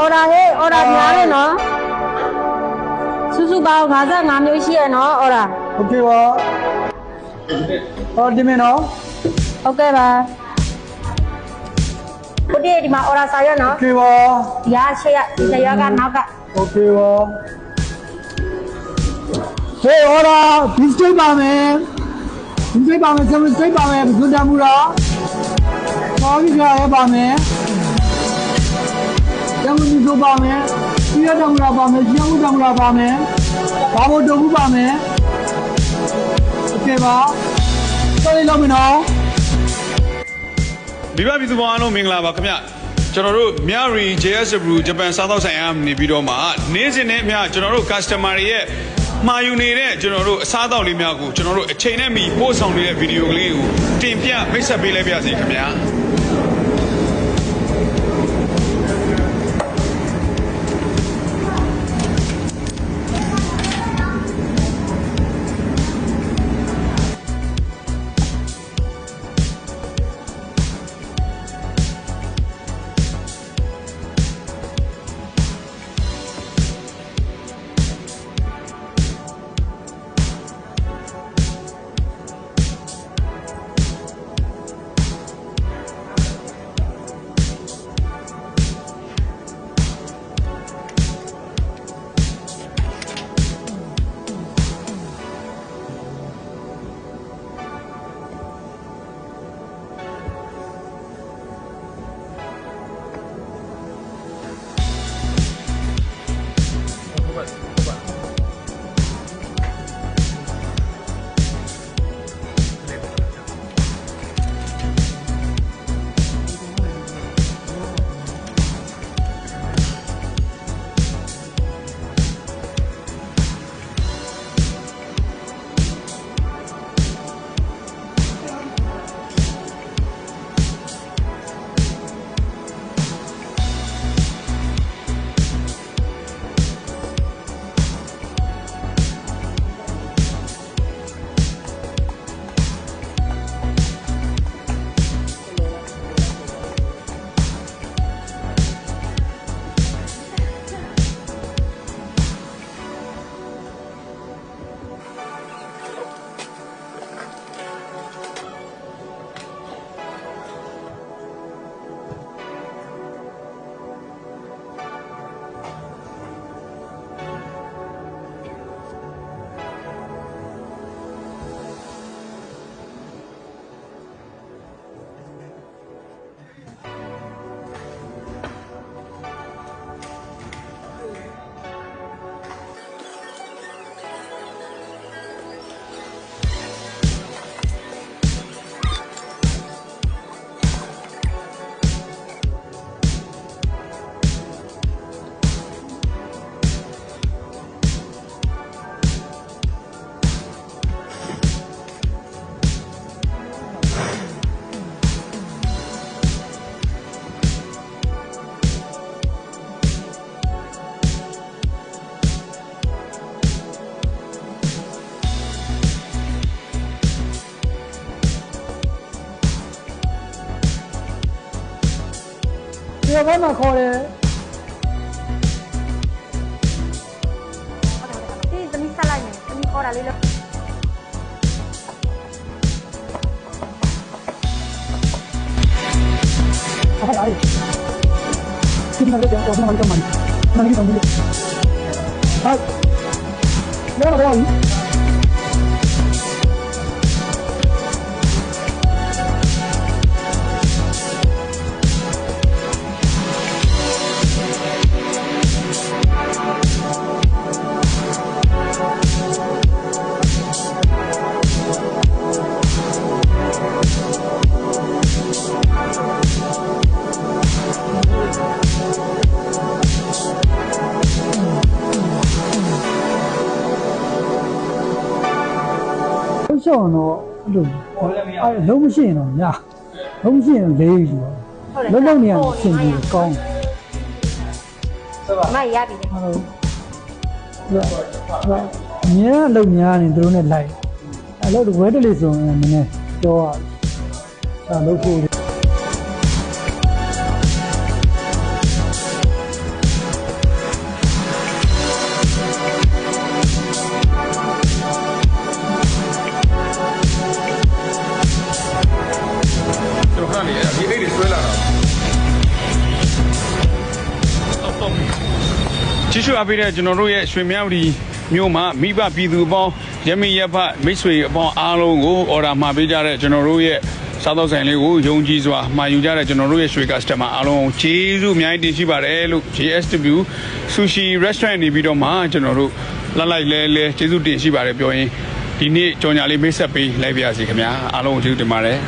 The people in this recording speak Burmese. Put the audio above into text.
order ဟဲ့ order များတယ်နော်စုစုပေါင်း55မျိုးရှိရနော် order โอเคပါဟောဒီမင်းနော် ဟုတ်ကဲ့ပါကိုဒီဒီမှာ order စာရနော် โอเคပါ ဒီကရှေ့ရဒီတရကနောက်က โอเคပါဟေးဟောတာဒီစတိတ်ပါမယ်ဒီစတိတ်ပါမယ်ဆမ်စတိတ်ပါမယ်ဘုဒ္ဓမူရာပါဠိကရပါမယ်ကျမ်းမီဆိုပါမယ်ပြရတော်မူရာပါမယ်ကျမ်းမူတော်မူရာပါမယ်ဘာဘတော်ဘူးပါမယ်โอเคပါတော်လေးလောက်မယ်နော်မိဘပြည်သူပေါင်းအားလုံးမင်္ဂလာပါခင်ဗျကျွန်တော်တို့မြရီ JSW ဂျပန်စားသောက်ဆိုင်အားနေပြီးတော့မှနေ့စဉ်နဲ့အမျှကျွန်တော်တို့ customer တွေရဲ့မှာယူနေတဲ့ကျွန်တော်တို့အစားအသောက်လေးများကိုကျွန်တော်တို့အချိန်နဲ့မီပို့ဆောင်နေတဲ့ဗီဒီယိုကလေးကိုတင်ပြမိတ်ဆက်ပေးလိုက်ပါရစေခင်ဗျာဒီဘက်မှာခေါ်တယ်ဒီသမီးဆက်လိုက်မယ်သမီး order လေးလို့ဟုတ်ပါပြီဒီမှာလည်းတော့ကျွန်တော်တို့မှန်မှန်ကြီးတော့ဘူးဟုတ်လောလောရှောင်းတော့အဲ့လိုအဲ့လုံးမရှိရင်တော့ညလုံးမရှိရင်လေးယူတော့လုံးနေရဆင်ပြီးကောင်း မရပြီ ဟုတ်မြဲအလုပ်များနေသူတို့နဲ့လိုက်အလုပ်ဝဲတလေးဆိုရင်နည်းနည်းပြောရအောင်လုပ်ဖို့ ချစ်ရှုအားပေးတဲ့ကျွန်တော်တို့ရဲ့ရွှေမြောက်ဒီမြို့မှာမိဘပြည်သူအပေါင်းရမီရဖမိတ်ဆွေအပေါင်းအားလုံးကိုအော်ဒါမှာပေးကြတဲ့ကျွန်တော်တို့ရဲ့စားသောက်ဆိုင်လေးကိုယုံကြည်စွာမှာယူကြတဲ့ကျွန်တော်တို့ရဲ့ရွှေ customer အားလုံးကျေးဇူးအများကြီးတင်ရှိပါတယ်လို့ JSW Sushi Restaurant နေပြီးတော့မှကျွန်တော်တို့လိုက်လဲကျေးဇူးတင်ရှိပါတယ်ပြောရင်ဒီနေ့ကြော်ညာလေးမိတ်ဆက်ပေးလိုက်ပါရစေခင်ဗျာအားလုံးကိုကျေးဇူးတင်ပါတယ်